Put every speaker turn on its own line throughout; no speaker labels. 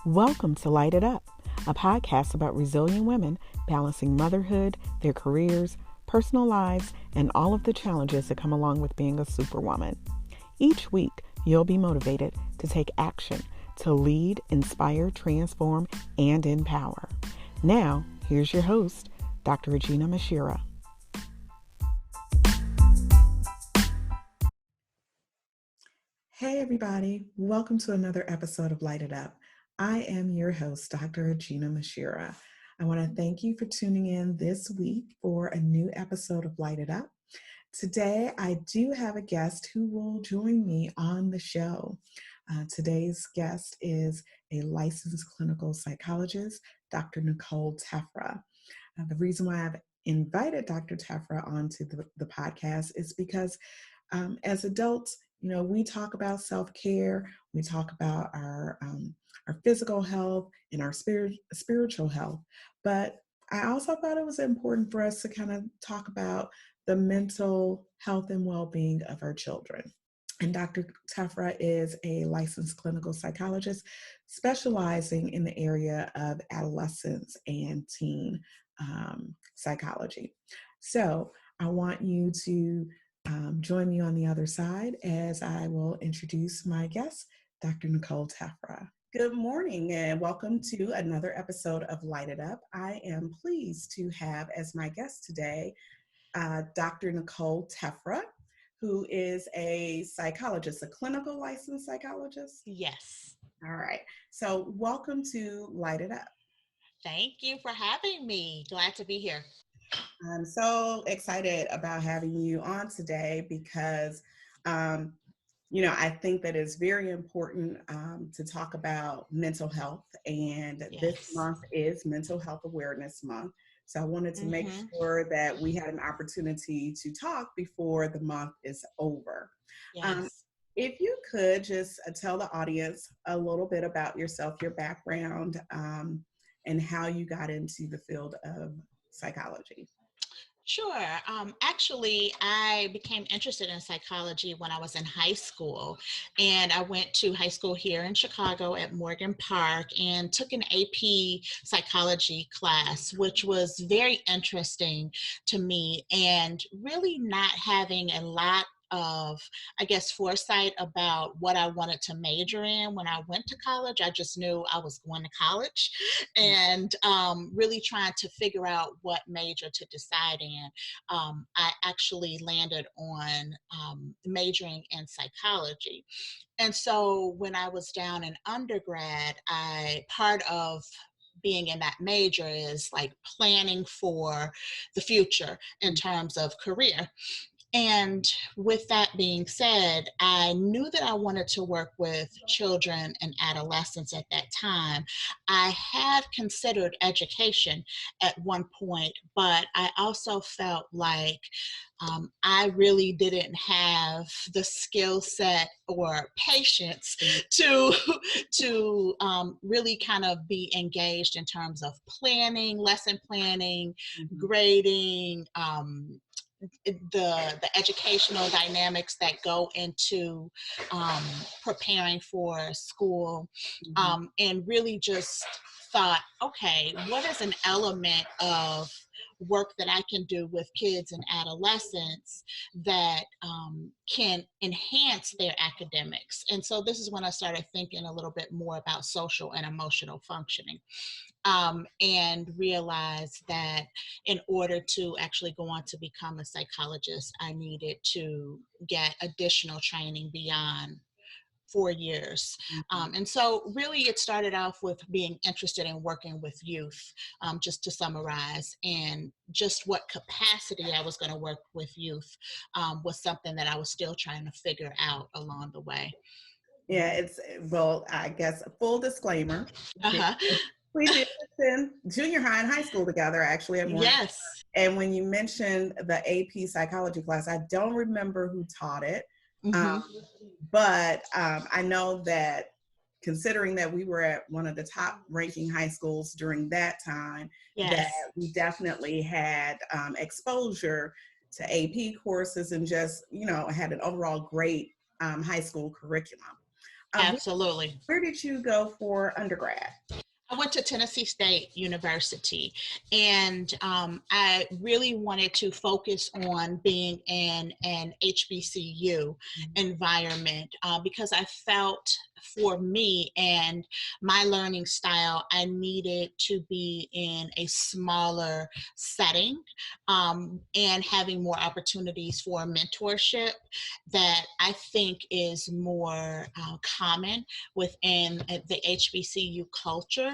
Welcome to Light It Up, a podcast about resilient women balancing motherhood, their careers, personal lives, and all of the challenges that come along with being a superwoman. Each week, you'll be motivated to take action to lead, inspire, transform, and empower. Now, here's your host, Dr. Regina Mashira. Hey everybody, welcome to another episode of Light It Up. I am your host, Dr. Regina Mashira. I want to thank you for tuning in this week for a new episode of Light It Up. Today, I do have a guest who will join me on the show. Today's guest is a licensed clinical psychologist, Dr. Nicole Tefra. The reason why I've invited Dr. Tefra onto the podcast is because as adults, we talk about self-care, we talk about our physical health and our spiritual health, but I also thought it was important for us to kind of talk about the mental health and well-being of our children. And Dr. Tefra is a licensed clinical psychologist specializing in the area of adolescence and teen psychology. So I want you to join me on the other side as I will introduce my guest, Dr. Nicole Tefra. Good morning and welcome to another episode of Light It Up. I am pleased to have as my guest today, Dr. Nicole Tefra, who is a psychologist, a clinical licensed psychologist.
Yes.
All right. So welcome to Light It Up.
Thank you for having me. Glad to be here.
I'm so excited about having you on today because, I think that it's very important to talk about mental health, and this
Yes.
month is Mental Health Awareness Month. So I wanted to make sure that we had an opportunity to talk before the month is over.
Yes.
If you could just tell the audience a little bit about yourself, your background, and how you got into the field of psychology.
Sure. Actually, I became interested in psychology when I was in high school, and I went to high school here in Chicago at Morgan Park and took an AP psychology class, which was very interesting to me, and really not having a lot of, I guess, foresight about what I wanted to major in when I went to college. I just knew I was going to college and really trying to figure out what major to decide in. I actually landed on majoring in psychology. And so when I was down in undergrad, part of being in that major is like planning for the future in terms of career. And with that being said, I knew that I wanted to work with children and adolescents at that time. I had considered education at one point, but I also felt like I really didn't have the skill set or patience to really kind of be engaged in terms of planning, lesson planning, grading, the educational dynamics that go into preparing for school, and really just thought, okay, what is an element of work that I can do with kids and adolescents that can enhance their academics? And so this is when I started thinking a little bit more about social and emotional functioning. And realized that in order to actually go on to become a psychologist, I needed to get additional training beyond 4 years. And so really it started off with being interested in working with youth, just to summarize, and just what capacity I was going to work with youth was something that I was still trying to figure out along the way.
Yeah, well, I guess a full disclaimer.
Uh-huh.
We did attend junior high and high school together, actually, at Morgan.
Yes.
And when you mentioned the AP psychology class, I don't remember who taught it, but I know that considering that we were at one of the top ranking high schools during that time, that we definitely had exposure to AP courses and just, had an overall great high school curriculum. Uh, wh-
Absolutely.
where did you go for undergrad?
I went to Tennessee State University, and I really wanted to focus on being in an HBCU environment because I felt for me and my learning style, I needed to be in a smaller setting and having more opportunities for mentorship that I think is more common within the HBCU culture.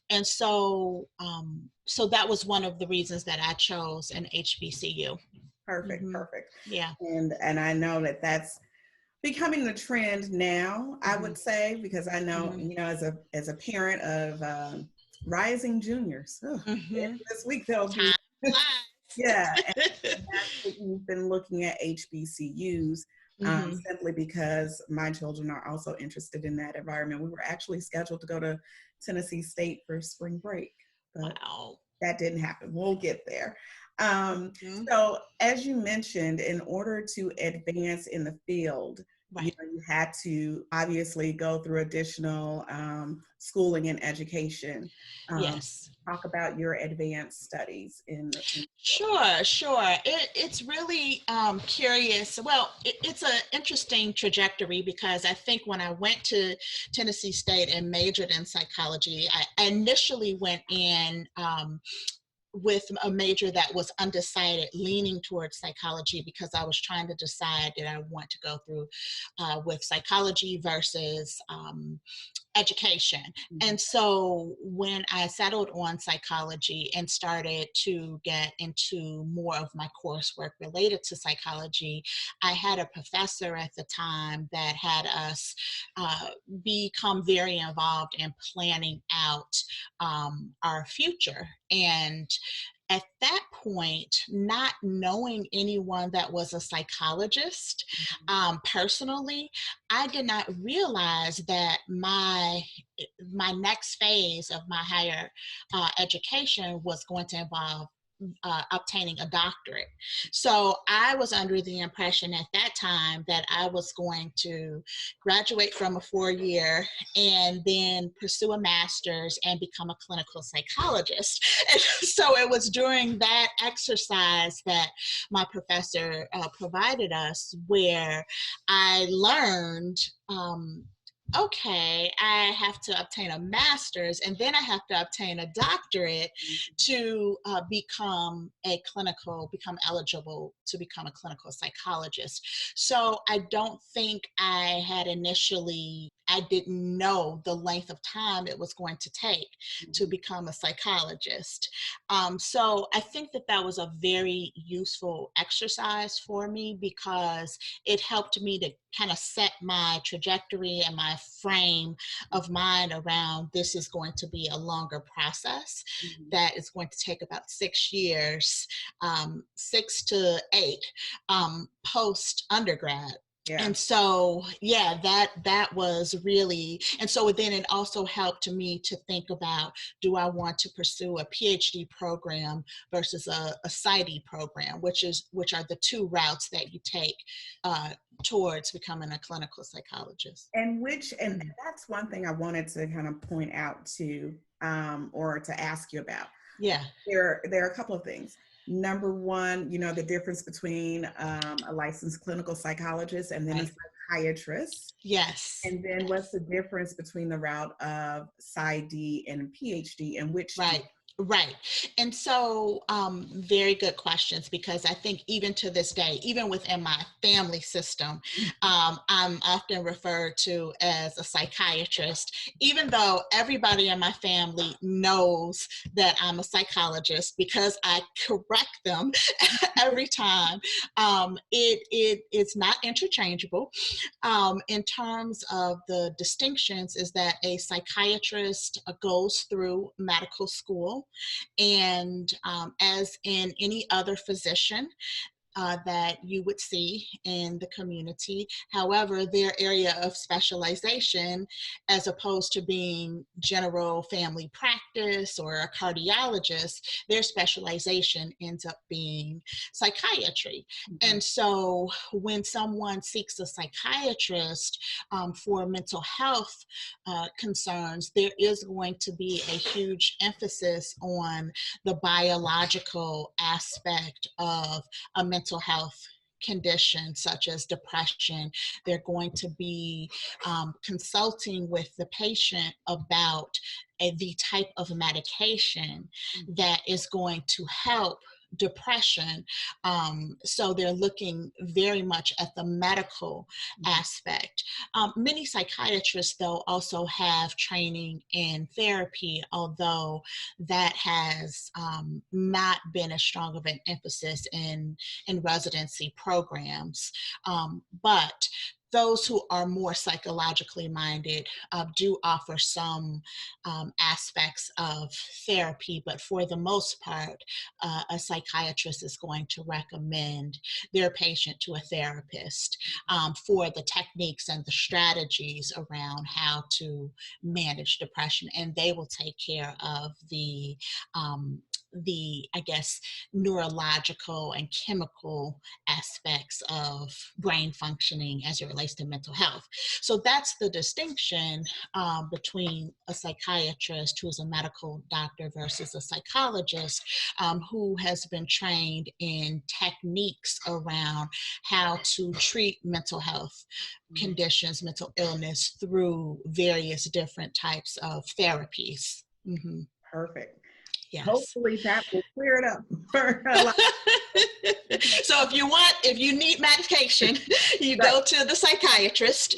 And so that was one of the reasons that I chose an HBCU.
Perfect,
Hmm.
perfect.
Yeah.
And I know that that's becoming the trend now, I
Hmm.
would say, because I know,
Hmm.
as a parent of rising juniors,
Hmm.
this week they'll be
Time
yeah, and
flies.
that's what you've been looking at HBCUs.
Hmm.
Simply because my children are also interested in that environment. We were actually scheduled to go to Tennessee State for spring break, but
Wow.
that didn't happen. We'll get there. Um,
Hmm.
so, as you mentioned, in order to advance in the field,
Right.
you had to obviously go through additional schooling and education. Um,
Yes.
talk about your advanced studies in
Sure, sure. It's really curious. Well, it's an interesting trajectory because I think when I went to Tennessee State and majored in psychology, I initially went in with a major that was undecided, leaning towards psychology because I was trying to decide did I want to go through with psychology versus education. And so when I settled on psychology and started to get into more of my coursework related to psychology, I had a professor at the time that had us uh, become very involved in planning out our future. And at that point, not knowing anyone that was a psychologist personally, I did not realize that my next phase of my higher education was going to involve obtaining a doctorate. So I was under the impression at that time that I was going to graduate from a 4 year and then pursue a master's and become a clinical psychologist. And so it was during that exercise that my professor provided us where I learned okay, I have to obtain a master's and then I have to obtain a doctorate to become eligible to become a clinical psychologist. So I don't think I didn't know the length of time it was going to take to become a psychologist. So I think that was a very useful exercise for me because it helped me to kind of set my trajectory and my frame of mind around this is going to be a longer process that is going to take about 6 years, 6 to 8 post undergrad.
Yeah.
And so yeah, that was really, and so then it also helped me to think about, do I want to pursue a PhD program versus a PsyD program, which are the two routes that you take uh, towards becoming a clinical psychologist.
And
Mhm.
that's one thing I wanted to kind of point out to or to ask you about.
Yeah.
There are a couple of things. Number one, the difference between a licensed clinical psychologist and then a
Right.
psychiatrist.
Yes.
And then what's
Yes.
the difference between the route of PsyD and PhD, and which do
Right. Right. And so, very good questions because I think even to this day, even within my family system, I'm often referred to as a psychiatrist, even though everybody in my family knows that I'm a psychologist because I correct them every time. It's not interchangeable. In terms of the distinctions, is that a psychiatrist goes through medical school, and as in any other physician, that you would see in the community. However, their area of specialization, as opposed to being general family practice or a cardiologist, their specialization ends up being psychiatry.
Mhm.
And so when someone seeks a psychiatrist for mental health concerns, there is going to be a huge emphasis on the biological aspect of a mental health condition such as depression. They're going to be consulting with the patient about the type of medication that is going to help depression. So they're looking very much at the medical aspect. Many psychiatrists, though, also have training in therapy, although that has not been as strong of an emphasis in residency programs. But those who are more psychologically minded do offer some aspects of therapy, but for the most part, a psychiatrist is going to recommend their patient to a therapist for the techniques and the strategies around how to manage depression, and they will take care of I guess, neurological and chemical aspects of brain functioning as it relates to mental health. So that's the distinction between a psychiatrist who is a medical doctor versus a psychologist who has been trained in techniques around how to treat mental health conditions, mental illness through various different types of therapies. Mm-hmm.
Perfect.
Yes.
Hopefully that will clear it up for a lot.
So if you need medication, you
Right.
go to the psychiatrist,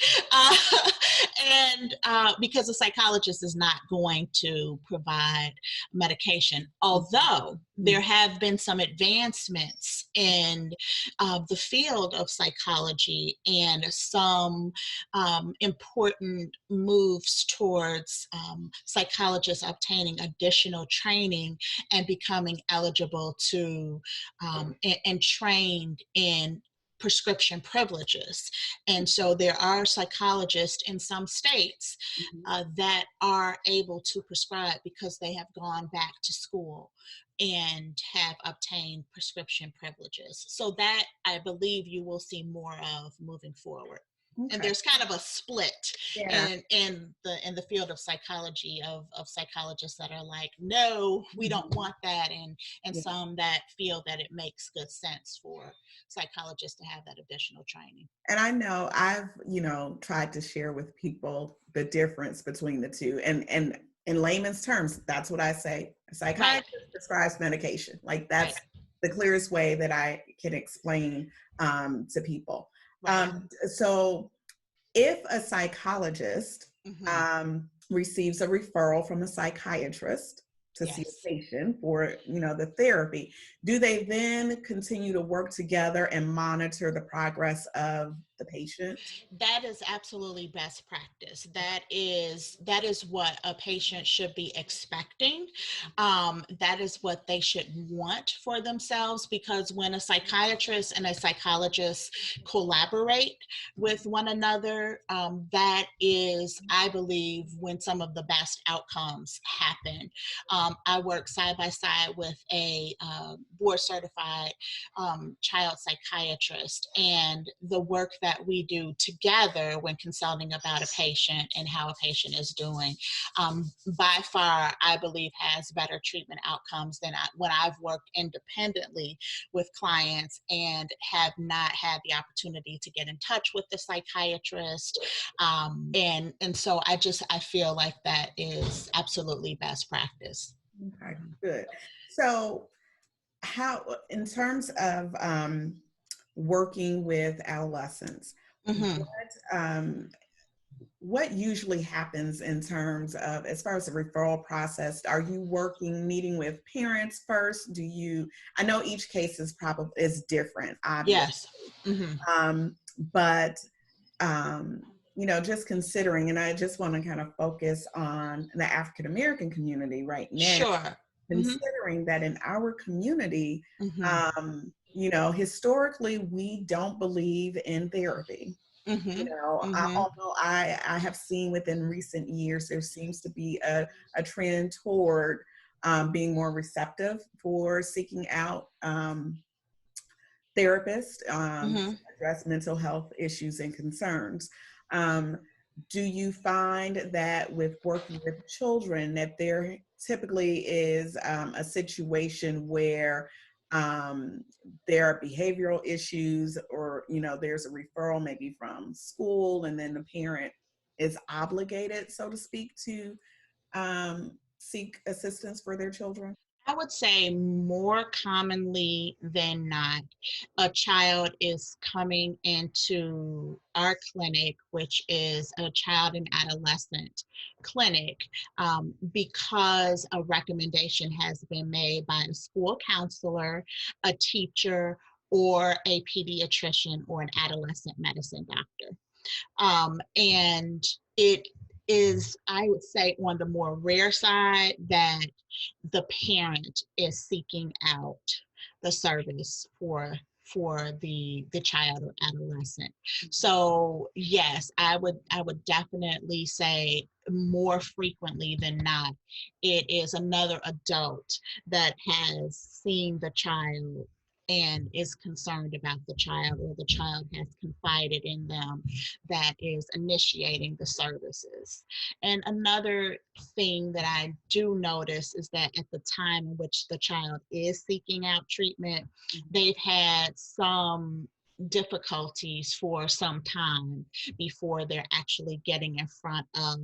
and because the psychologist is not going to provide medication. Although there have been some advancements in the field of psychology and some important moves towards psychologists obtaining additional training and becoming eligible to and trained in prescription privileges. And so there are psychologists in some states that are able to prescribe because they have gone back to school and have obtained prescription privileges. So that I believe you will see more of moving forward. And
Okay.
there's kind of a split
Yeah.
in the field of psychology of psychologists that are like, no, we don't want that, and
Yeah.
some that feel that it makes good sense for psychologists to have that additional training.
And I know I've, tried to share with people the difference between the two. And in layman's terms, that's what I say. A
Right,
psychiatrist prescribes medication. Like
right,
that's the clearest way that I can explain to people.
right.
So if a psychologist
Mm-hmm.
receives a referral from a psychiatrist to see
Yes.
a patient for the therapy, do they then continue to work together and monitor the progress of the patient?
That is absolutely best practice. That is what a patient should be expecting. That is what they should want for themselves, because when a psychiatrist and a psychologist collaborate with one another, that is, I believe, when some of the best outcomes happen. I work side by side with a board certified child psychiatrist, and the work that we do together when consulting about a patient and how a patient is doing, by far, I believe, has better treatment outcomes than when I've worked independently with clients and have not had the opportunity to get in touch with the psychiatrist. And so I feel like that is absolutely best practice.
Okay, good. So how, in terms of working with adolescents,
Mm-hmm.
what usually happens in terms of, as far as the referral process? Are you meeting with parents first? I know each case is different, obviously.
Yes. Mm-hmm.
But just considering, and I just want to kind of focus on the African American community right now,
Sure. Mm-hmm.
considering that in our community,
Mm-hmm.
Historically, we don't believe in therapy.
Mhm. Mhm.
Although I have seen within recent years, there seems to be a trend toward being more receptive for seeking out therapists to
Mhm.
address mental health issues and concerns. Um, do you find that with working with children that there typically is a situation where um, there are behavioral issues, or there's a referral maybe from school, and then the parent is obligated, so to speak, to seek assistance for their children?
I would say more commonly than not, a child is coming into our clinic, which is a child and adolescent clinic, because a recommendation has been made by a school counselor, a teacher, or a pediatrician or an adolescent medicine doctor. And it is, I would say, on the more rare side that the parent is seeking out the service for the child or adolescent. So yes, I would definitely say more frequently than not, it is another adult that has seen the child and is concerned about the child, or the child has confided in them, that is initiating the services. And another thing that I do notice is that at the time in which the child is seeking out treatment, they've had some difficulties for some time before they're actually getting in front of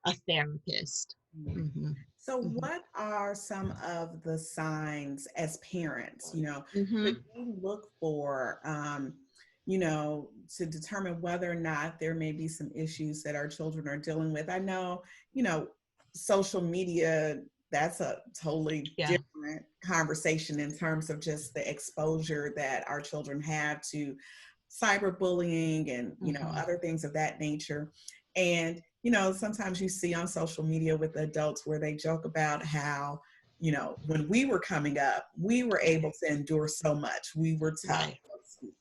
a therapist.
Mhm.
Hmm.
So,
Hmm.
what are some of the signs as parents,
Hmm.
that you look for, to determine whether or not there may be some issues that our children are dealing with? I know, you know, social media, that's a totally
Yeah.
different conversation in terms of just the exposure that our children have to cyberbullying and,
Hmm.
other things of that nature. And sometimes you see on social media with adults where they joke about how, when we were coming up, we were able to endure so much. We were tough,
Right.
so to speak.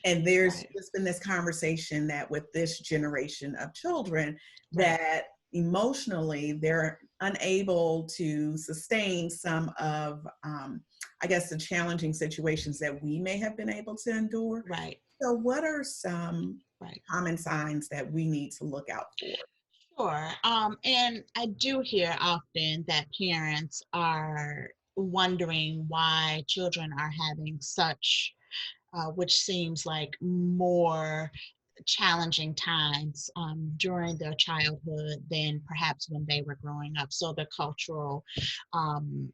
And there's
Right.
just been this conversation that with this generation of children,
Right.
that emotionally they're unable to sustain some of, I guess, the challenging situations that we may have been able to endure.
Right.
So, what are some
Right.
common signs that we need to look out for?
Sure. And I do hear often that parents are wondering why children are having such, which seems like more challenging times during their childhood than perhaps when they were growing up. So the cultural um,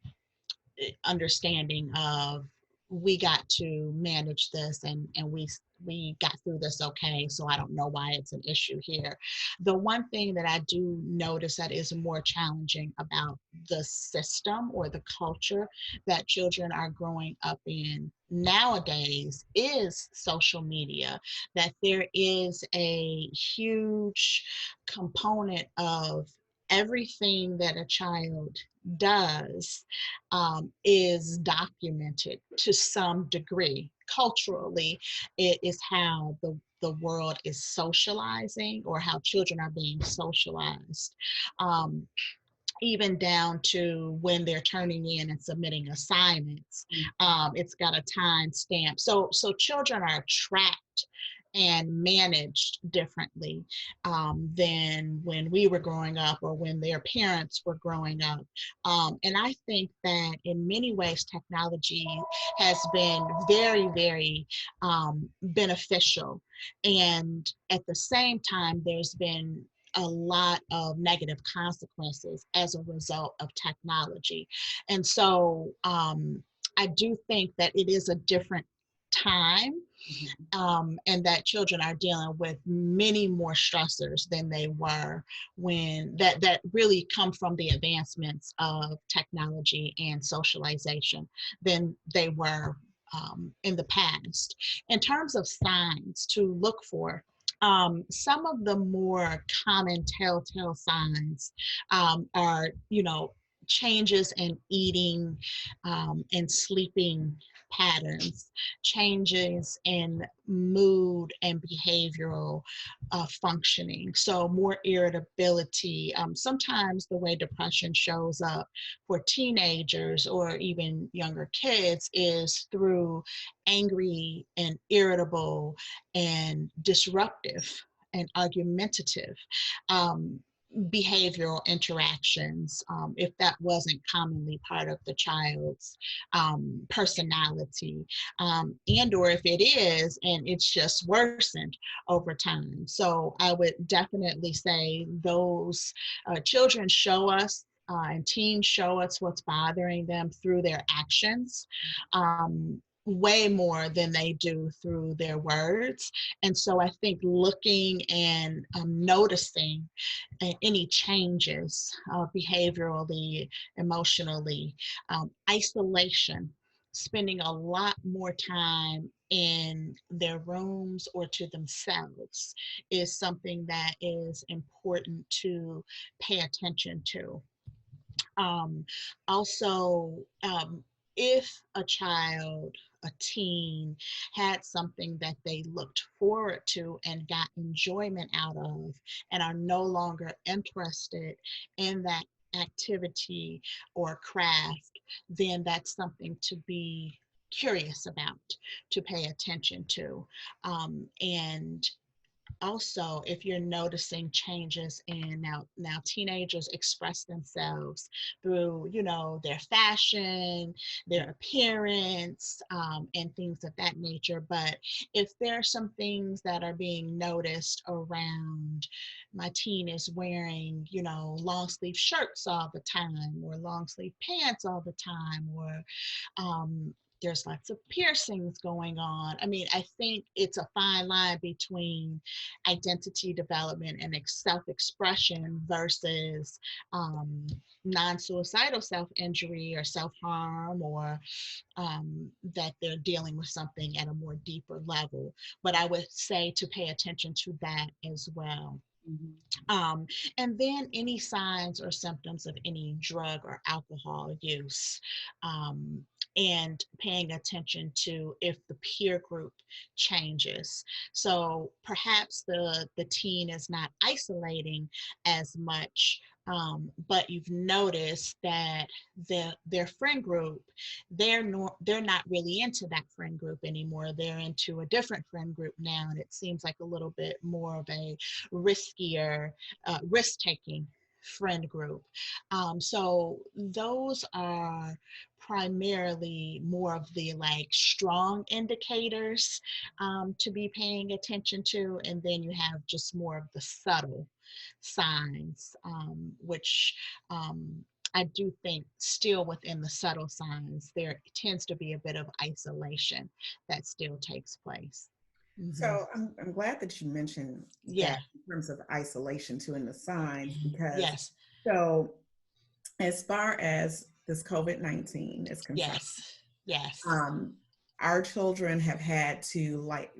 understanding of, we got to manage this, and we got through this okay, so I don't know why it's an issue here. The one thing that I do notice that is more challenging about the system or the culture that children are growing up in nowadays is social media, that there is a huge component of everything that a child does is documented to some degree. Culturally, it is how the world is socializing, or how children are being socialized. Um, Even down to when they're turning in and submitting assignments. It's got a time stamp. So children are tracked and managed differently than when we were growing up, or when their parents were growing up. And I think that in many ways, technology has been very, very beneficial. And at the same time, there's been a lot of negative consequences as a result of technology. And so I do think that it is a different time,
Mhm.
and that children are dealing with many more stressors than they were, when that really come from the advancements of technology and socialization, than they were in the past. In terms of signs to look for, some of the more common telltale signs are, changes in eating and sleeping patterns, changes in mood and behavioral functioning. So more irritability. Sometimes the way depression shows up for teenagers or even younger kids is through angry and irritable and disruptive and argumentative um, behavioral interactions, if that wasn't commonly part of the child's personality, and or if it is and it's just worsened over time. So I would definitely say those children show us and teens show us what's bothering them through their actions, way more than they do through their words. And so I think looking and noticing any changes behaviorally, emotionally, isolation, spending a lot more time in their rooms or to themselves is something that is important to pay attention to. Um, also, if a child, a teen, had something that they looked forward to and got enjoyment out of, and are no longer interested in that activity or craft, then that's something to be curious about, to pay attention to. And also, if you're noticing changes in now teenagers express themselves through, their fashion, their appearance, and things of that nature. But if there are some things that are being noticed around, my teen is wearing, long sleeve shirts all the time, or long sleeve pants all the time, or um, there's lots of piercings going on. I mean, I think it's a fine line between identity development and self-expression versus non-suicidal self-injury or self-harm, or that they're dealing with something at a more deeper level. But I would say to pay attention to that as well.
Mhm.
Um, and then any signs or symptoms of any drug or alcohol use, and paying attention to if the peer group changes. So perhaps the teen is not isolating as much, but you've noticed that their friend group, they're not really into that friend group anymore. They're into a different friend group now, and it seems like a little bit more of a riskier, risk-taking friend group. So those are primarily more of the like strong indicators to be paying attention to, and then you have just more of the subtle signs, which I do think still within the subtle signs, there tends to be a bit of isolation that still takes place. Hmm.
So I'm glad that you mentioned
Yeah.
that in terms of isolation too in the signs, because
Yes.
so as far as this COVID-19 is concerned,
Yes. Yes.
um, our children have had to like,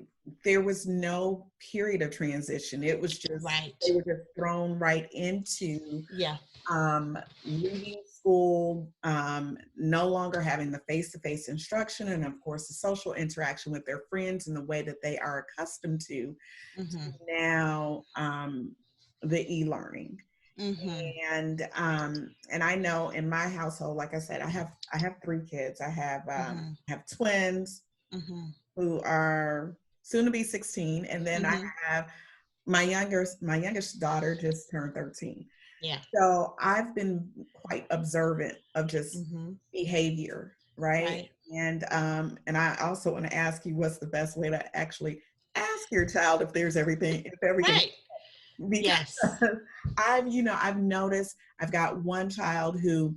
there was no period of transition. It was just, they
Right.
were just thrown right into
Yeah.
leaving school, no longer having the face-to-face instruction, and of course the social interaction with their friends in the way that they are accustomed to
Hmm.
now, the e-learning.
Hmm.
And I know in my household, like I said, I have three kids.
Hmm.
I have twins
Hmm.
who are soon to be 16, and then I
Hmm.
have my youngest daughter just turned 13.
Yeah.
So I've been quite observant of just
Hmm.
behavior, right?
Right.
And I also want to ask you, what's the best way to actually ask your child if everything,
Right.
because
Yes.
I've noticed I've got one child who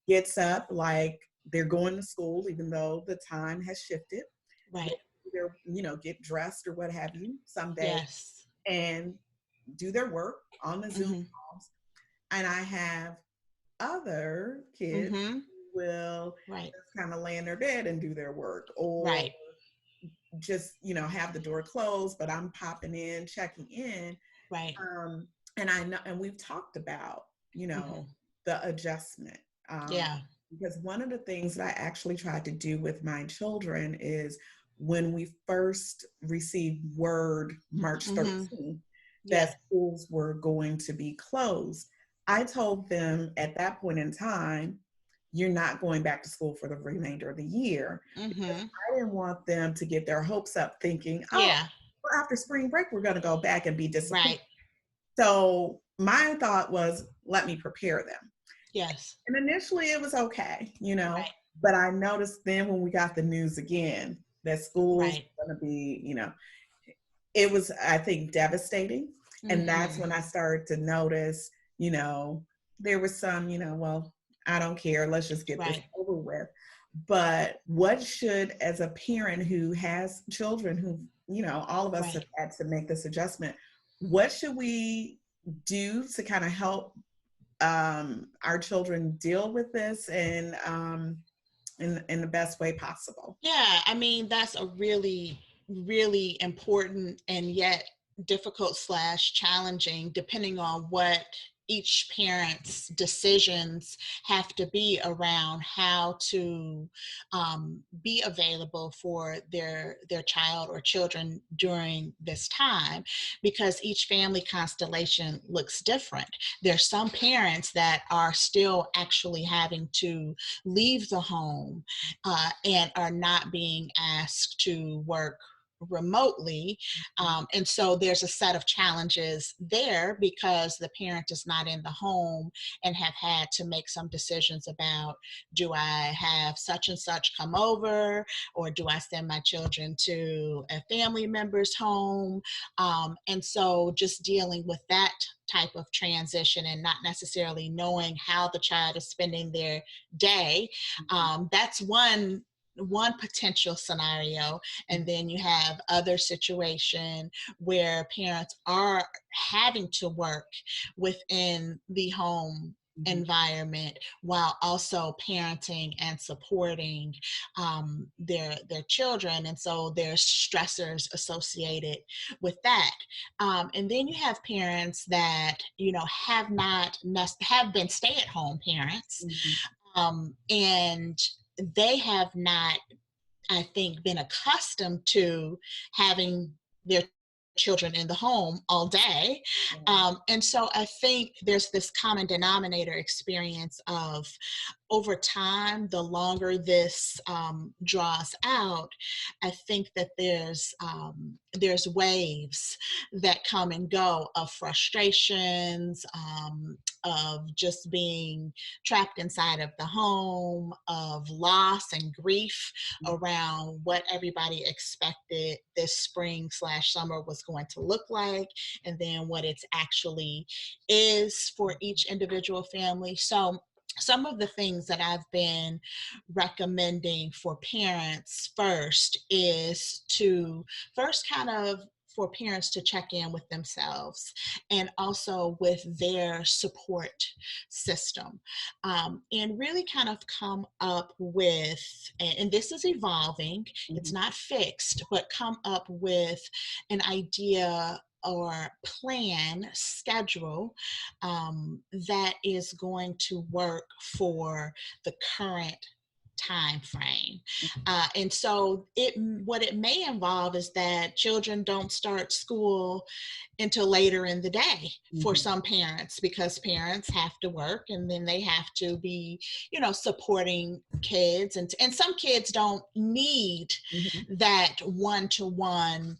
gets up like they're going to school, even though the time has shifted. They
Right.
either, get dressed or what have you someday,
Yes.
and do their work on the Zoom
Hmm.
calls. And I have other kids
Hmm.
who will
Right.
just kind of lay in their bed and do their work, or
Right.
just, have the door closed, but I'm popping in, checking in.
Right.
And I know, and we've talked about,
Hmm.
the adjustment. Um,
Yeah.
because one of the things that I actually tried to do with my children is when we first received word March
Mm-hmm.
13th
Yes.
that schools were going to be closed, I told them at that point in time, you're not going back to school for the remainder of the year, because
Mm-hmm.
I didn't want them to get their hopes up thinking, oh,
Yeah.
well, after spring break, we're going to go back and be disappointed.
Right.
So my thought was, let me prepare them.
Yes.
And initially it was okay,
Right.
but I noticed then when we got the news again that schools
Right.
were going to be, it was, I think, devastating. And that's
Mm-hmm.
when I started to notice, you know, there was some, well, I don't care, let's just get this
Right.
over with. But what should, as a parent who has children who, all of us have
Right.
had to make this adjustment, what should we do to kind of help our children deal with this and in the best way possible?
Yeah, I mean, that's a really, really important and yet difficult slash challenging, depending on what each parent's decisions have to be around how to be available for their child or children during this time, because each family constellation looks different. There's some parents that are still actually having to leave the home and are not being asked to work remotely. And so there's a set of challenges there because the parent is not in the home and have had to make some decisions about, do I have such and such come over, or do I send my children to a family member's home? And so just dealing with that type of transition and not necessarily knowing how the child is spending their day. That's one potential scenario. And then you have other situation where parents are having to work within the home
Mhm.
environment while also parenting and supporting their children, and so there's stressors associated with that. And then you have parents that have not have been stay-at-home parents,
Mhm.
and they have not, I think, been accustomed to having their children in the home all day.
Right.
And so I think there's this common denominator experience of, over time, the longer this draws out, I think that there's waves that come and go of frustrations, of just being trapped inside of the home, of loss and grief around what everybody expected this spring slash summer was going to look like, and then what it's actually is for each individual family. So some of the things that I've been recommending for parents first is to first kind of for parents to check in with themselves and also with their support system, and really kind of come up with, and this is evolving, it's
Mhm.
not fixed, but come up with an idea or plan, schedule that is going to work for the current time frame. And so what it may involve is that children don't start school until later in the day for
Mhm.
some parents, because parents have to work and then they have to be supporting kids, and some kids don't need
Mhm.
that one-to-one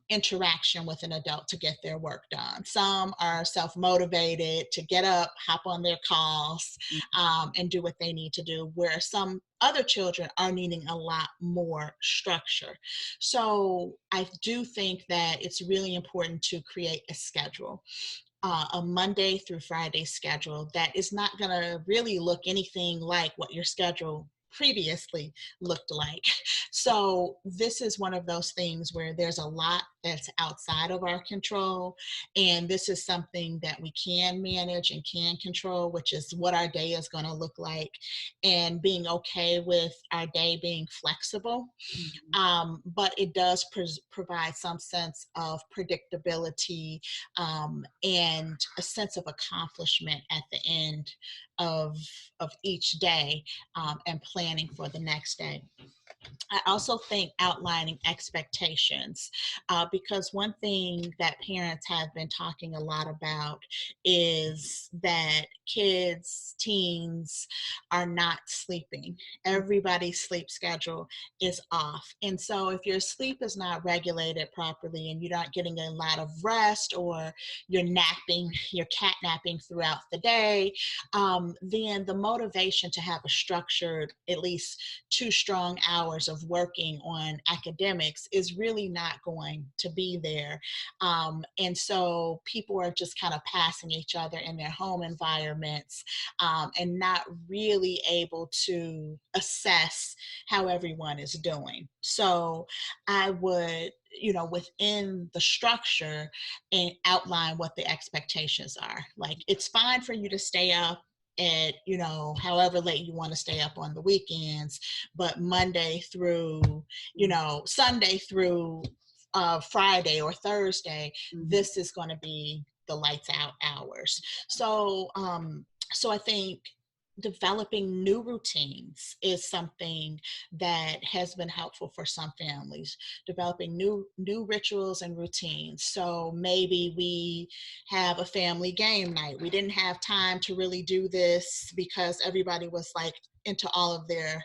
interaction with an adult to get their work done. Some are self motivated to get up, hop on their calls,
Mhm.
and do what they need to do, where some other children are needing a lot more structure. So I do think that it's really important to create a schedule. A Monday through Friday schedule that is not going to really look anything like what your schedule previously looked like. So this is one of those things where there's a lot that's outside of our control. And this is something that we can manage and can control, which is what our day is going to look like, and being okay with our day being flexible.
Mhm.
But it does provide some sense of predictability, and a sense of accomplishment at the end of each day, and planning for the next day. I also think outlining expectations, because one thing that parents have been talking a lot about is that kids, teens are not sleeping. Everybody's sleep schedule is off. And so if your sleep is not regulated properly and you're not getting a lot of rest, or you're napping, you're cat napping throughout the day, then the motivation to have a structured, at least 2 strong hours of working on academics is really not going to be there. And so people are just kind of passing each other in their home environments, and not really able to assess how everyone is doing. So I would, within the structure, and outline what the expectations are. Like, it's fine for you to stay up at, however late you want to stay up on the weekends, but Monday through, Sunday through Friday or Thursday,
Mhm.
this is going to be the lights out hours. So I think developing new routines is something that has been helpful for some families. Developing new rituals and routines. So maybe we have a family game night. We didn't have time to really do this because everybody was like into all of their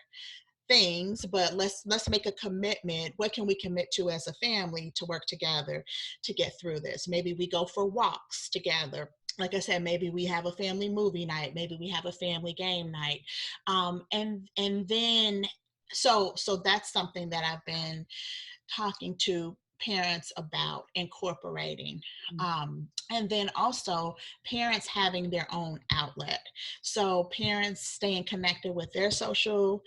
things, but let's make a commitment. What can we commit to as a family to work together to get through this? Maybe we go for walks together. Like I said, maybe we have a family movie night, maybe we have a family game night. And then, so that's something that I've been talking to parents about incorporating. And then also parents having their own outlet. So parents staying connected with their social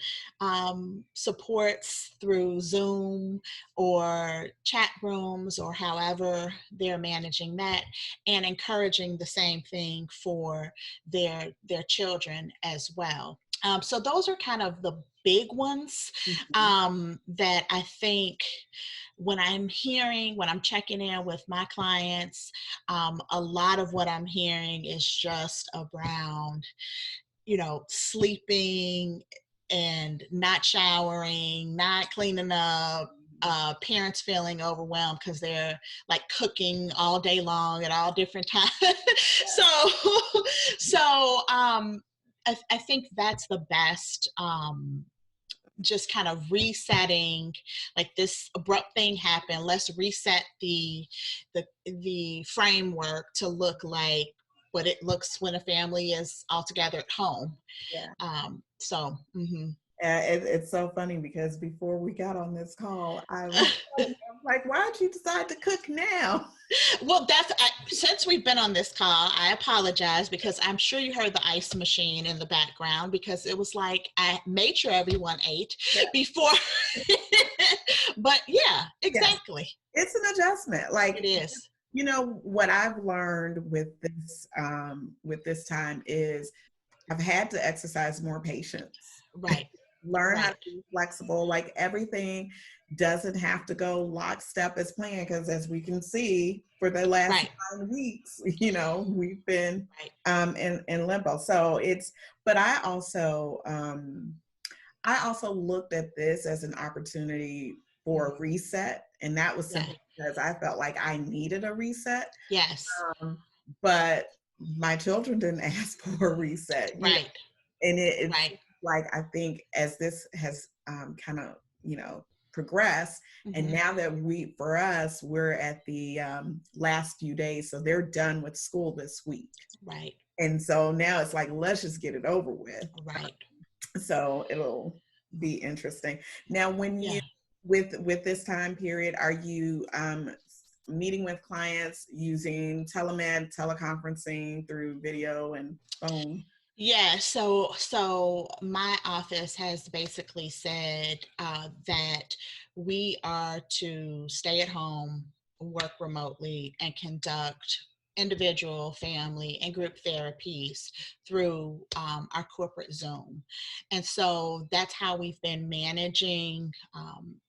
supports through Zoom or chat rooms, or however they're managing that, and encouraging the same thing for their children as well. So those are kind of the big ones,
Mhm.
that I think when I'm checking in with my clients, a lot of what I'm hearing is just around, sleeping and not showering, not cleaning up. Parents feeling overwhelmed because they're like cooking all day long at all different times. so, I think that's the best. Just kind of resetting, like, this abrupt thing happened, let's reset the framework to look like what it looks when a family is all together at home.
Yeah. It's so funny because before we got on this call, I was telling him, like, why did you decide to cook now?
Well, since we've been on this call, I apologize, because I'm sure you heard the ice machine in the background, because it was like I made sure everyone ate
Yeah.
before. But yeah,
Yes,
exactly.
it's an adjustment.
It
Like,
is.
what I've learned with this time is I've had to exercise more patience.
Right.
Learn how to
Right.
be flexible. Like, everything doesn't have to go lockstep as planned, because as we can see, for the last
Right.
9 weeks, we've been
Right.
in limbo. So but I also looked at this as an opportunity for
Mhm.
a reset, and that was
Yeah.
simply because I felt like I needed a reset.
Yes.
Um, but my children didn't ask for a reset.
Right.
And it's
Right.
like, I think as this has kind of progressed, and
Hmm.
now that for us, we're at the last few days, so they're done with school this week,
Right.
and so now it's like, let's just get it over with.
Right.
So it'll be interesting. Now, when you
Yeah.
with this time period, are you meeting with clients using telemed, teleconferencing through video and phone?
Yeah, so my office has basically said that we are to stay at home work remotely and conduct individual, family, and group therapies through our corporate Zoom. And so that's how we've been managing,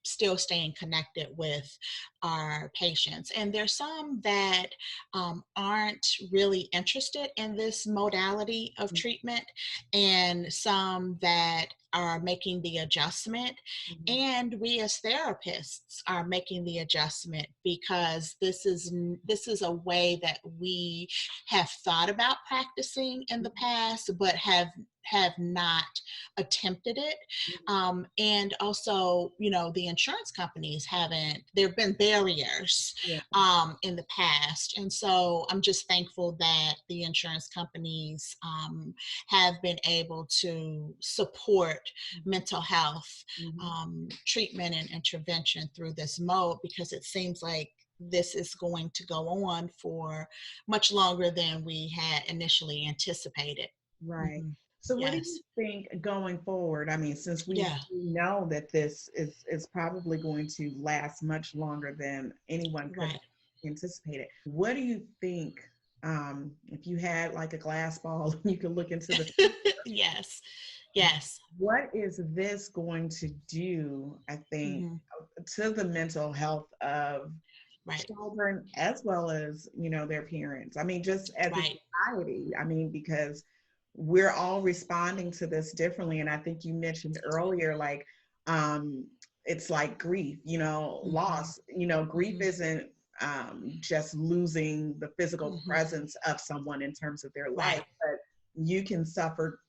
still staying connected with our patients. And there's some that aren't really interested in this modality of treatment, and some that are making the adjustment,
Mhm.
and we as therapists are making the adjustment, because this is a way that we have thought about practicing in the past but have not attempted it. And also, the insurance companies haven't, there have been barriers
Yeah.
in the past. And so I'm just thankful that the insurance companies have been able to support mental health
Mhm.
treatment and intervention through this mode, because it seems like this is going to go on for much longer than we had initially anticipated.
Right.
Hmm.
So what do you
Yes.
think going forward? I mean, since
Yeah.
we know that this is probably going to last much longer than anyone could have
Right.
anticipated, what do you think, if you had like a glass ball and you could look into the future,
Yes. Yes.
what is this going to do, I think,
Hmm.
to the mental health of
Right.
children as well as, their parents? I mean, just as a
Right.
society, I mean, because we're all responding to this differently. And I think you mentioned earlier, like, um, it's like grief,
Hmm.
loss, grief
Hmm.
isn't just losing the physical
Hmm.
presence of someone in terms of their
Right.
life, but you can suffer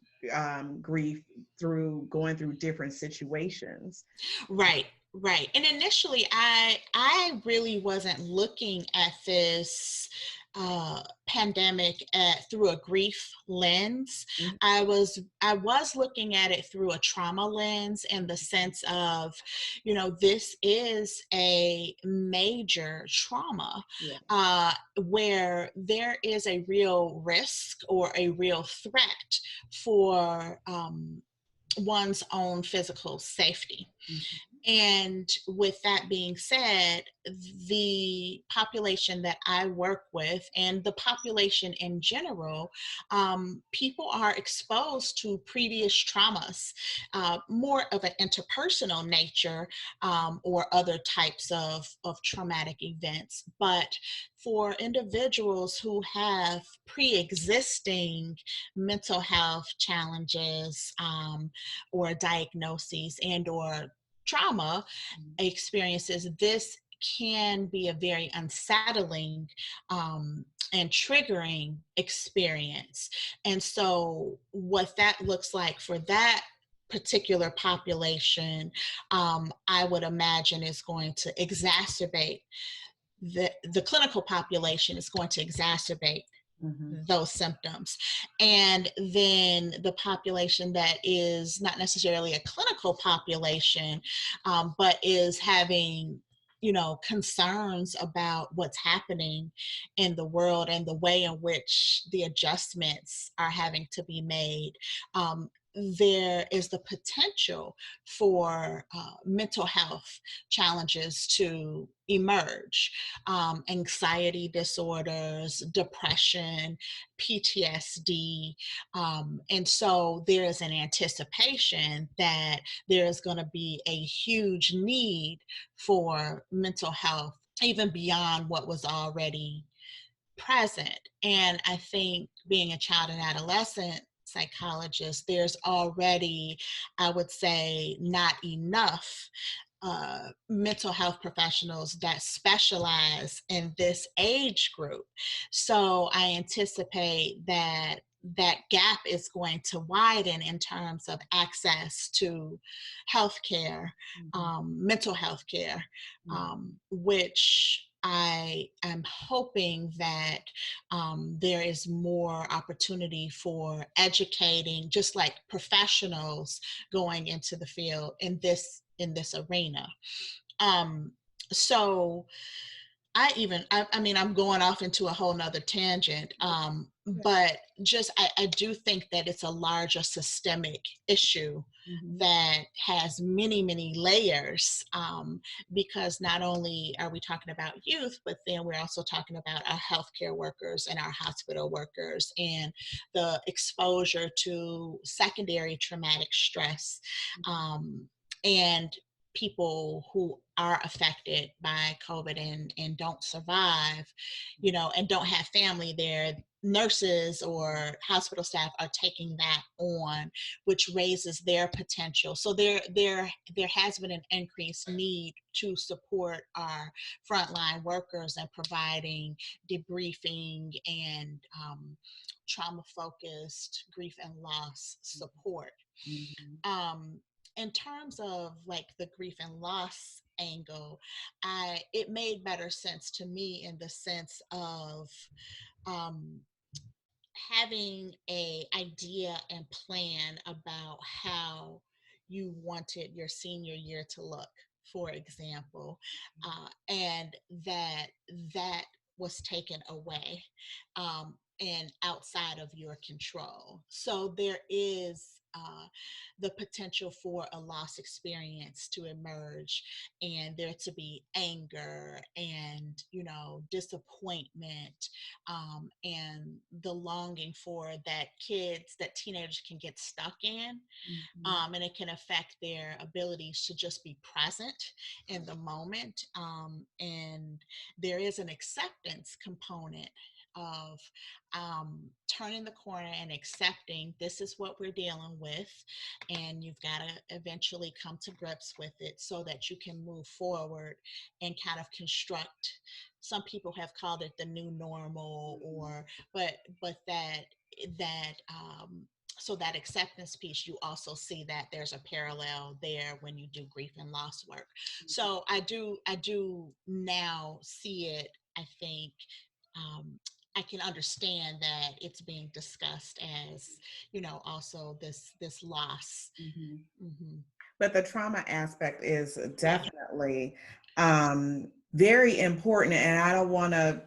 grief through going through different situations.
Right, right. And initially, I really wasn't looking at this pandemic through a grief lens.
Mhm.
I was looking at it through a trauma lens, in the sense of, this is a major trauma,
Yeah.
where there is a real risk or a real threat for one's own physical safety.
Mhm.
And with that being said, the population that I work with, and the population in general, people are exposed to previous traumas, more of an interpersonal nature, or other types of traumatic events. But for individuals who have pre existing mental health challenges, or diagnoses, and/or trauma experiences, this can be a very unsettling and triggering experience. And so, what that looks like for that particular population, I would imagine is going to exacerbate, the clinical population is going to exacerbate
Mhm.
those symptoms. And then the population that is not necessarily a clinical population, but is having, concerns about what's happening in the world, and the way in which the adjustments are having to be made, there is the potential for mental health challenges to emerge, anxiety disorders, depression, PTSD. And so there is an anticipation that there is going to be a huge need for mental health, even beyond what was already present. And I think, being a child and adolescent psychologist, there's already, I would say, not enough mental health professionals that specialize in this age group. So I anticipate that that gap is going to widen in terms of access to healthcare,
Mhm.
mental health care,
Mhm.
which I am hoping that there is more opportunity for educating, just like professionals going into the field in this arena. Um, so I mean, I'm going off into a whole nother tangent. But just, I do think that it's a larger systemic issue
Mhm.
that has many, many layers, because not only are we talking about youth, but then we're also talking about our healthcare workers and our hospital workers and the exposure to secondary traumatic stress, and people who are affected by COVID and don't survive, and don't have family there. Nurses or hospital staff are taking that on, which raises their potential. So there has been an increased need to support our frontline workers and providing debriefing and trauma focused grief and loss support.
Mhm.
um, in terms of like the grief and loss angle, I it made better sense to me in the sense of um, having a idea and plan about how you wanted your senior year to look, for example, and that was taken away, and outside of your control. So there is the potential for a loss experience to emerge, and there to be anger and disappointment, and the longing for that teenagers can get stuck in,
Mhm.
and it can affect their abilities to just be present in the moment. And there is an acceptance component of turning the corner and accepting this is what we're dealing with, and you've got to eventually come to grips with it so that you can move forward and kind of construct. Some people have called it the new normal, or but so that acceptance piece, you also see that there's a parallel there when you do grief and loss work. So I do now see it. I think I can understand that it's being discussed as, also this loss.
Mhm.
Hmm.
But the trauma aspect is
Yeah.
definitely very important. And I don't want to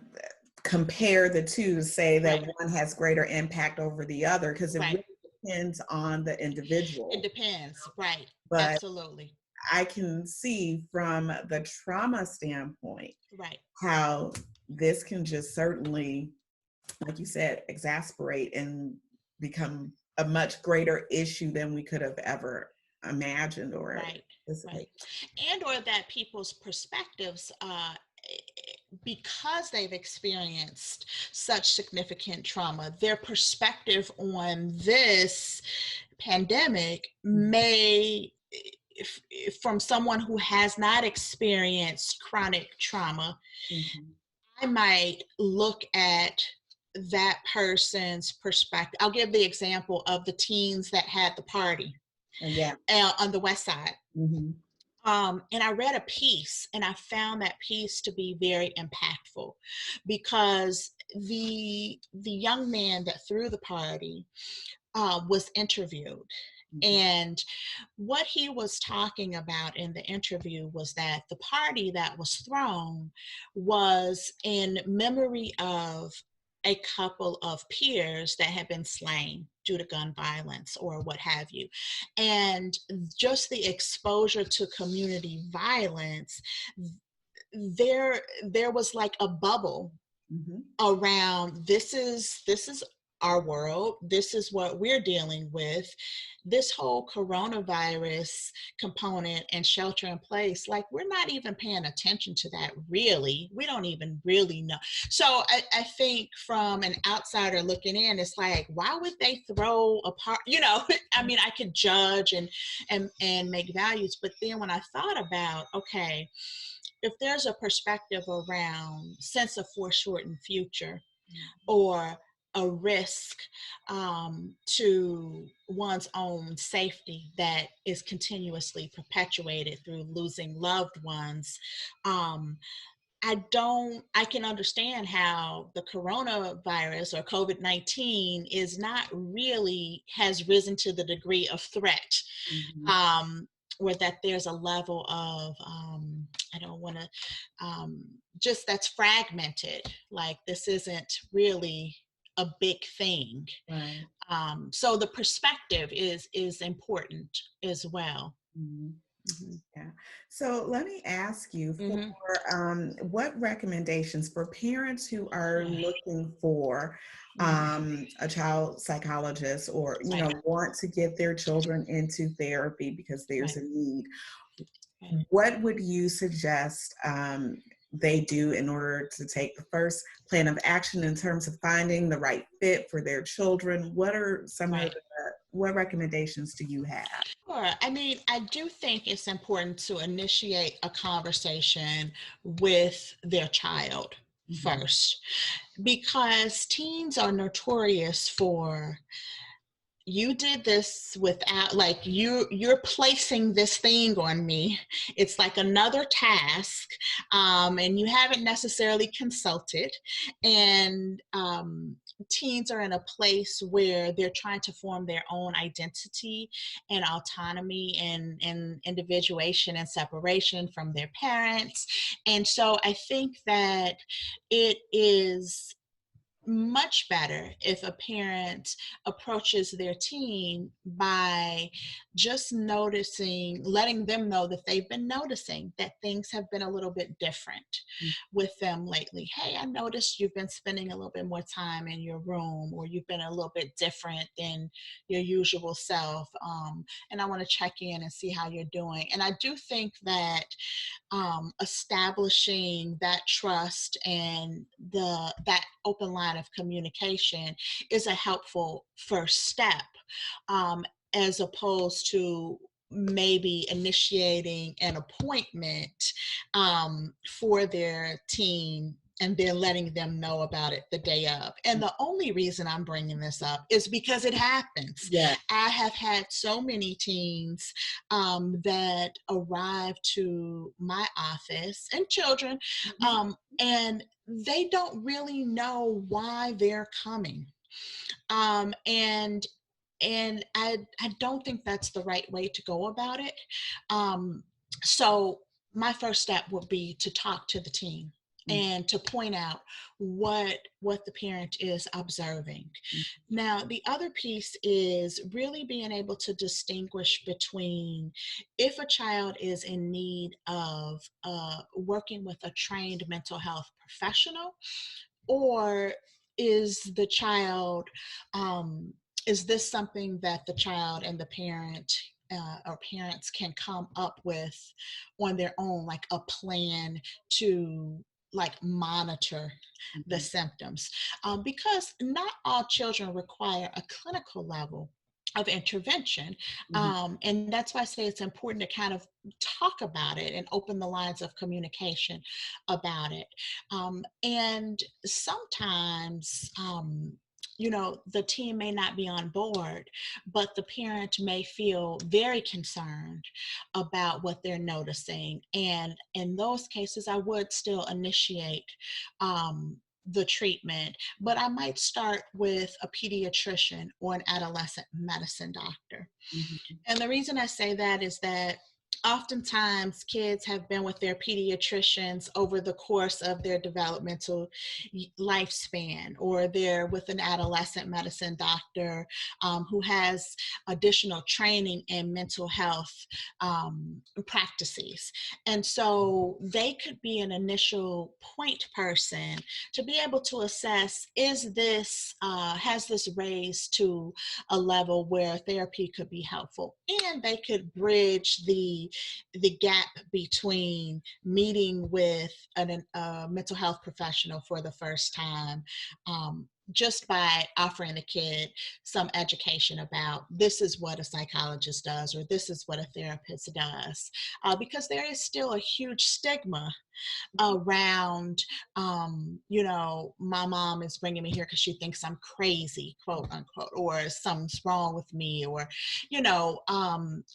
compare the two to say that
Right.
one has greater impact over the other because it
Right.
really depends on the
It
individual.
depends. Right.
But
Absolutely.
I can see from the trauma standpoint
Right.
how this can just certainly, like you said, exasperate and become a much greater issue than we could have ever imagined or
Right. Right.
anticipated.
And or that people's perspectives, because they've experienced such significant trauma, their perspective on this pandemic may, from someone who has not experienced chronic trauma,
Mhm.
I might look at that person's perspective. I'll give the example of the teens that had the party
Yeah.
on the West Side.
Mhm.
And I read a piece, and I found that piece to be very impactful, because the young man that threw the party was interviewed.
Mhm.
And what he was talking about in the interview was that the party that was thrown was in memory of a couple of peers that had been slain due to gun violence or what have you. And just the exposure to community violence, there was like a bubble
Mhm.
around this is our world, this is what we're dealing with, this whole coronavirus component and shelter in place, like we're not even paying attention to that, really. We don't even really know. So I think from an outsider looking in, it's like, why would they throw a part, I mean, I could judge and make values, but then when I thought about, okay, if there's a perspective around sense of foreshortened future, or a risk to one's own safety that is continuously perpetuated through losing loved ones, um, I can understand how the coronavirus or COVID-19 is not really, has risen to the degree of threat.
Mhm.
Um, or that there's a level of I don't want to just that's fragmented, like this isn't really a big thing.
Right.
So the perspective is important as well.
Mhm.
Hmm.
Yeah. So let me ask you for
Hmm.
what recommendations for parents who are
Yeah.
looking for
Hmm.
a child psychologist or,
Right.
want to get their children into therapy because there's
Right.
a need.
Right.
What would you suggest they do in order to take the first plan of action in terms of finding the right fit for their children? What are some of
Right.
what recommendations do you have?
Sure. I mean, I do think it's important to initiate a conversation with their child
Mhm.
first, because teens are notorious for, you did this without, like, you're placing this thing on me. It's like another task, and you haven't necessarily consulted. And teens are in a place where they're trying to form their own identity and autonomy and individuation and separation from their parents. And so I think that it is much better if a parent approaches their teen by just noticing, letting them know that they've been noticing that things have been a little bit different with them lately. Hey, I noticed you've been spending a little bit more time in your room, or you've been a little bit different than your usual self. And I want to check in and see how you're doing. And I do think that establishing that trust and that open line of communication is a helpful first step, um, as opposed to maybe initiating an appointment for their teen and then letting them know about it the day of. And the only reason I'm bringing this up is because it happens.
Yeah.
I have had so many teens that arrive to my office, and children,
Mhm.
and they don't really know why they're coming. And I don't think that's the right way to go about it. Um, so my first step would be to talk to the teen
Mhm.
and to point out what the parent is observing. Now, the other piece is really being able to distinguish between, if a child is in need of working with a trained mental health professional, or is the child, um, is this something that the child and the parent, or parents can come up with on their own, like a plan to, like, monitor the
Mhm.
symptoms, because not all children require a clinical level of intervention.
Mhm.
And that's why I say it's important to kind of talk about it and open the lines of communication about it. And sometimes, the team may not be on board, but the parent may feel very concerned about what they're noticing. And in those cases, I would still initiate the treatment, but I might start with a pediatrician or an adolescent medicine doctor.
Mhm.
And the reason I say that is that oftentimes kids have been with their pediatricians over the course of their developmental lifespan, or they're with an adolescent medicine doctor who has additional training in mental health practices. And so they could be an initial point person to be able to assess, has this raised to a level where therapy could be helpful, and they could bridge the gap between meeting with a mental health professional for the first time, just by offering the kid some education about, this is what a psychologist does, or this is what a therapist does, because there is still a huge stigma around, my mom is bringing me here because she thinks I'm crazy, quote unquote, or something's wrong with me, or,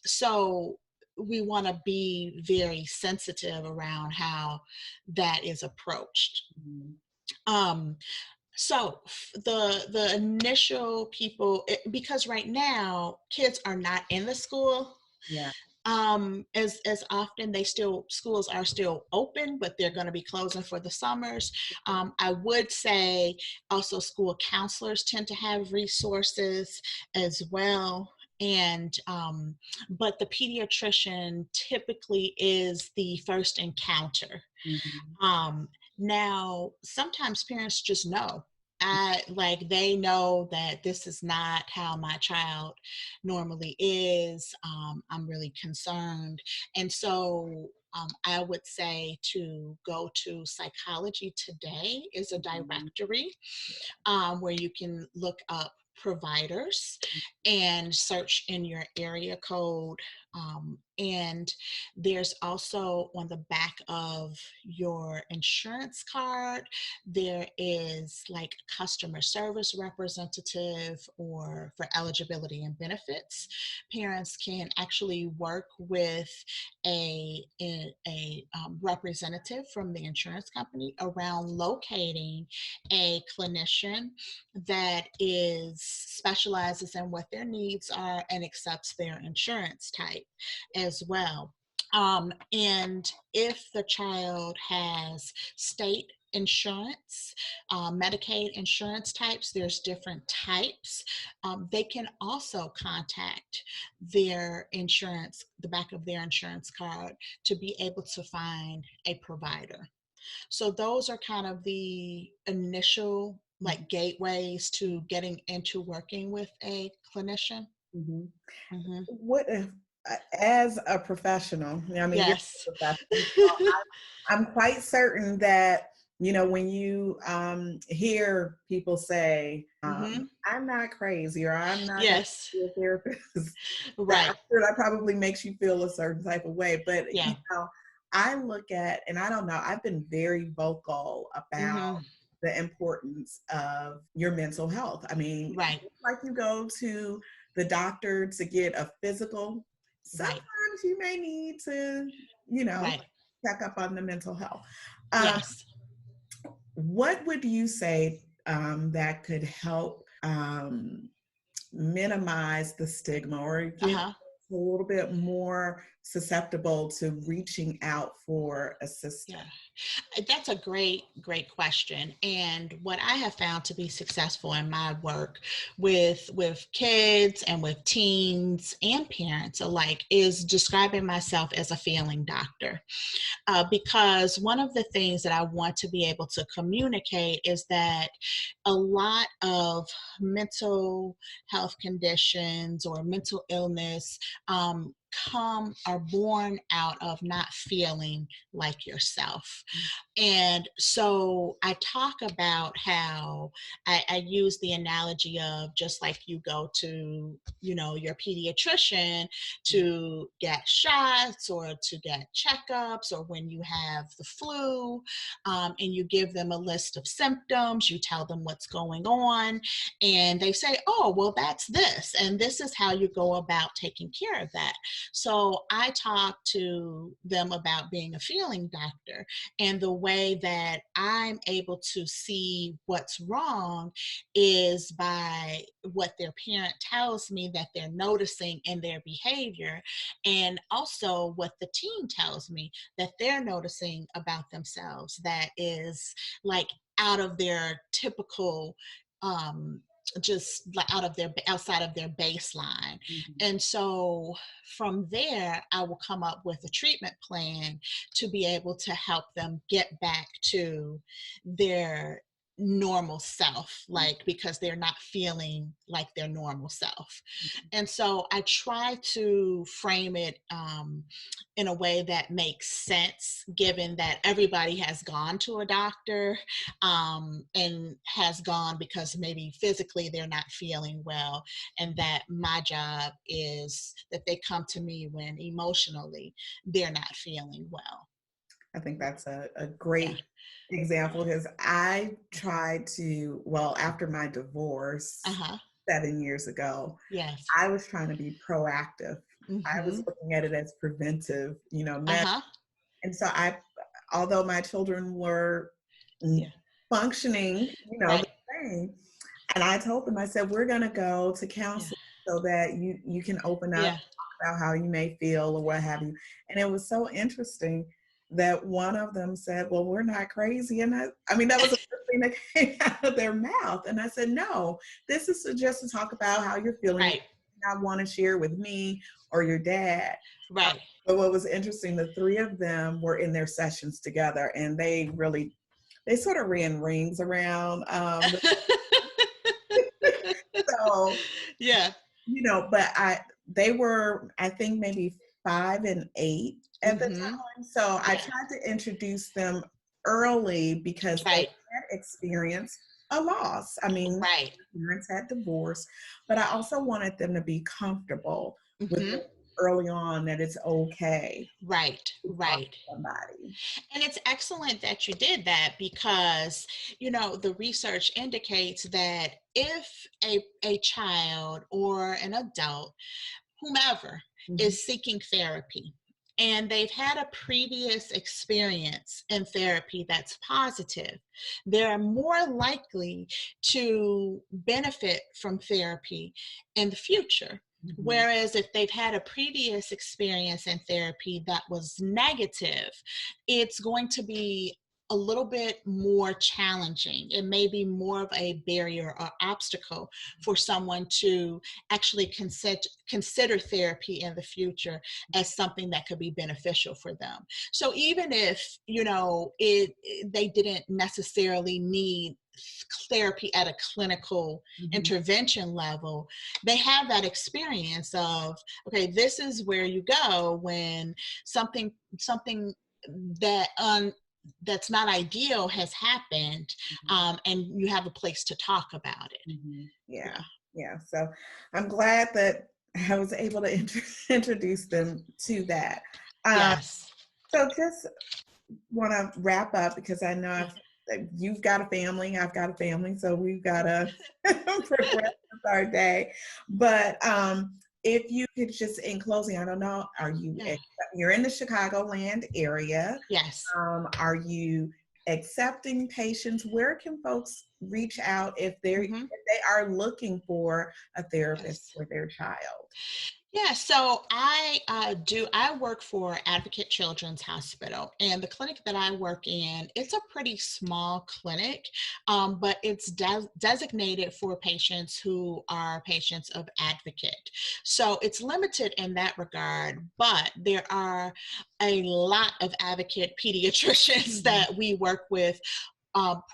so we want to be very sensitive around how that is approached.
Mhm.
Um, the initial people, because right now kids are not in the school,
Yeah.
As often schools are still open, but they're going to be closing for the summers. I would say also school counselors tend to have resources as well. And but the pediatrician typically is the first encounter.
Mhm.
um, Now, sometimes parents just know. They know that this is not how my child normally is. I'm really concerned. And so I would say to go to Psychology Today is a
Mhm.
directory where you can look up providers and search in your area code. And there's also on the back of your insurance card, there is like customer service representative or for eligibility and benefits. Parents can actually work with a representative from the insurance company around locating a clinician that is specializes in what their needs are and accepts their insurance type as well. And if the child has state insurance, Medicaid insurance types, there's different types. They can also contact their insurance, the back of their insurance card, to be able to find a provider. So those are kind of the initial like gateways to getting into working with a clinician.
Mhm.
Hmm.
What if, as a professional, I mean, you're
Yes.
a professional, so I'm quite certain that, when you hear people say,
Hmm.
I'm not crazy or I'm not going to
Yes.
be a therapist, that I'm
Right.
sure that probably makes you feel a certain type of way. But,
Yeah.
I look at, and I don't know, I've been very vocal about
Hmm.
the importance of your mental health. I mean,
Right.
just like you go to the doctor to get a physical, sometimes
Right.
you may need to, you know,
Right.
check up on the mental health. Um,
Yes.
what would you say that could help minimize the stigma or get
Uh-huh.
a little bit more susceptible to reaching out for assistance?
Yeah. That's a great question. And what I have found to be successful in my work with kids and with teens and parents alike is describing myself as a feeling doctor. Because one of the things that I want to be able to communicate is that a lot of mental health conditions or mental illness are born out of not feeling like yourself. And so I talk about how I use the analogy of just like you go to, your pediatrician to get shots or to get checkups, or when you have the flu, and you give them a list of symptoms, you tell them what's going on, and they say, oh, well, that's this. And this is how you go about taking care of that. So I talk to them about being a feeling doctor, and the way that I'm able to see what's wrong is by what their parent tells me that they're noticing in their behavior, and also what the teen tells me that they're noticing about themselves that is like out of their typical um just like outside of their baseline.
Mhm.
And so from there I will come up with a treatment plan to be able to help them get back to their normal self, like because they're not feeling like their normal self. And so I try to frame it in a way that makes sense, given that everybody has gone to a doctor, and has gone because maybe physically they're not feeling well, and that my job is that they come to me when emotionally they're not feeling well.
I think that's a
Yeah.
great example because I tried to, well, after my divorce
Uh-huh.
7 years ago,
Yes.
I was trying to be proactive. I was
Mhm.
looking at it as preventive,
Uh-huh.
and so although my children were
Yeah.
functioning, the
Right.
same, and I told them, I said, we're going to go to
Yeah.
counseling so that you can open up,
Yeah.
talk about how you may feel or what have you. And it was so interesting that one of them said, well, we're not crazy. And I mean, that was the first thing that came out of their mouth. And I said, no, this is just to talk about how you're feeling.
Right.
I want to share with me or your dad.
Right.
But what was interesting, the three of them were in their sessions together, and they sort of ran rings around. So
Yeah.
but they were, I think, maybe 5 and 8 at the
Mm-hmm.
time. So I
Yeah.
tried to introduce them early because they
Right.
had experienced a loss. I mean,
Right.
their parents had divorced, but I also wanted them to be comfortable with
Mm-hmm.
it early on, that it's okay
Right.
to talk
Right.
to somebody.
And it's excellent that you did that because, the research indicates that if a child or an adult, whomever,
Mhm,
is seeking therapy and they've had a previous experience in therapy that's positive, they're more likely to benefit from therapy in the future.
mhm,
Whereas if they've had a previous experience in therapy that was negative, it's going to be a little bit more challenging. It may be more of a barrier or obstacle for someone to actually consider therapy in the future as something that could be beneficial for them. So even if they didn't necessarily need therapy at a clinical
mhm,
intervention level, they have that experience of, okay, this is where you go when something that that's not ideal has happened,
mhm.
and you have a place to talk about it.
Yeah,
Yeah.
yeah. So I'm glad that I was able to introduce them to that. Um,
Yes.
so just want to wrap up because I know
Yeah.
you've got a family, I've got a family, so we've got to progress with our day. But if you could just, in closing, I don't know,
Yeah.
you're in the Chicagoland area?
Yes.
Are you accepting patients? Where can folks reach out if
Hmm.
they are looking for a therapist
Yes.
for their child?
Yeah, so I work for Advocate Children's Hospital, and the clinic that I work in, it's a pretty small clinic, but it's designated for patients who are patients of Advocate. So it's limited in that regard, but there are a lot of Advocate pediatricians
Mhm,
that we work with,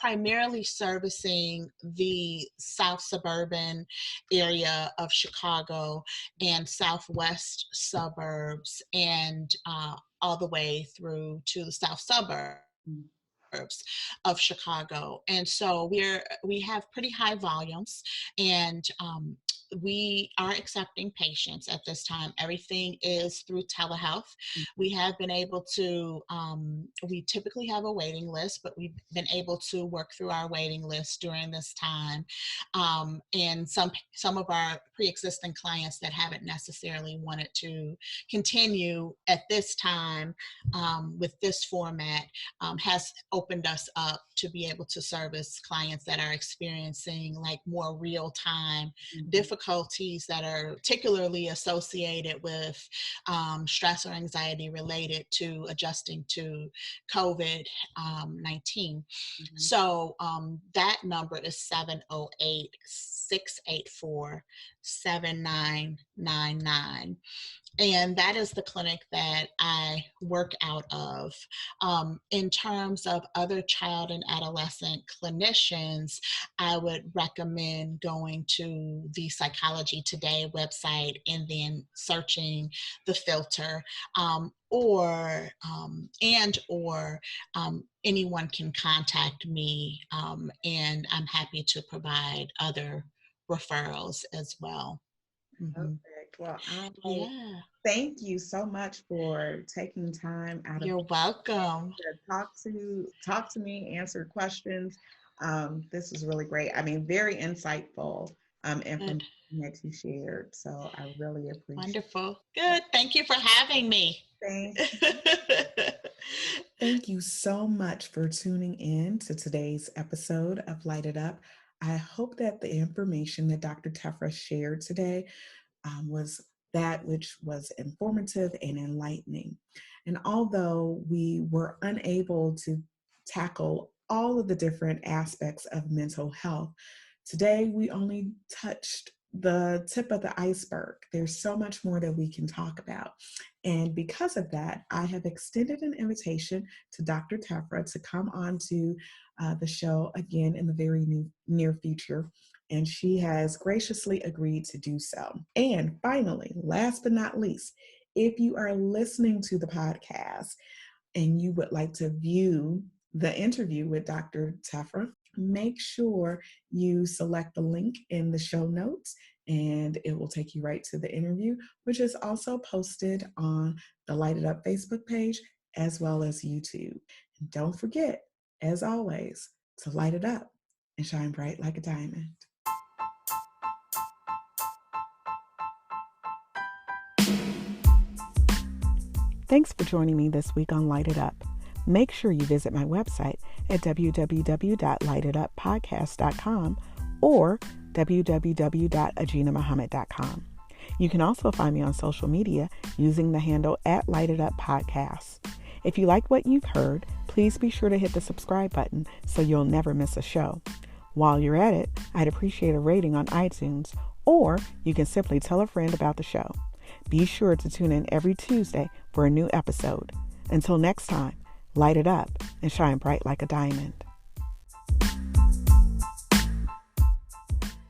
primarily servicing the south suburban area of Chicago and southwest suburbs, and all the way through to the south suburbs
mhm,
of Chicago. And so we have pretty high volumes, and we are accepting patients at this time. Everything is through telehealth. We have been able to, we typically have a waiting list, but we've been able to work through our waiting list during this time. And some of our pre-existing clients that haven't necessarily wanted to continue at this time, with this format, has opened us up to be able to service clients that are experiencing like more real time
mhm,
difficulties that are particularly associated with, stress or anxiety related to adjusting to COVID 19.
mhm.
So that number is 708 684 7999, and that is the clinic that I work out of. In terms of other child and adolescent clinicians, I would recommend going to the Psychology Today website and then searching the filter, or anyone can contact me, and I'm happy to provide other referrals as well. Hmm.
Perfect. Well, I
Yeah.
thank you so much for taking time out of
You're welcome.
to talk to me, answer questions. This was really great. I mean, very insightful
Good.
information that you shared. So I really appreciate
Wonderful.
it.
Good. Thank you for having me.
Thank Thank you so much for tuning in to today's episode of Light It Up. I hope that the information that Dr. Tefra shared today was that which was informative and enlightening. And although we were unable to tackle all of the different aspects of mental health, today we only touched the tip of the iceberg. There's so much more that we can talk about. And because of that, I have extended an invitation to Dr. Tefra to come on to the show again in the very near future. And she has graciously agreed to do so. And finally, last but not least, if you are listening to the podcast and you would like to view the interview with Dr. Tefra, make sure you select the link in the show notes and it will take you right to the interview, which is also posted on the Light It Up Facebook page as well as YouTube. And don't forget, as always, to light it up and shine bright like a diamond. Thanks for joining me this week on Light It Up. Make sure you visit my website at www.lightituppodcast.com or www.ajinamuhammad.com. You can also find me on social media using the handle @LightItUpPodcasts. If you like what you've heard, please be sure to hit the subscribe button so you'll never miss a show. While you're at it, I'd appreciate a rating on iTunes, or you can simply tell a friend about the show. Be sure to tune in every Tuesday for a new episode. Until next time, light it up and shine bright like a diamond.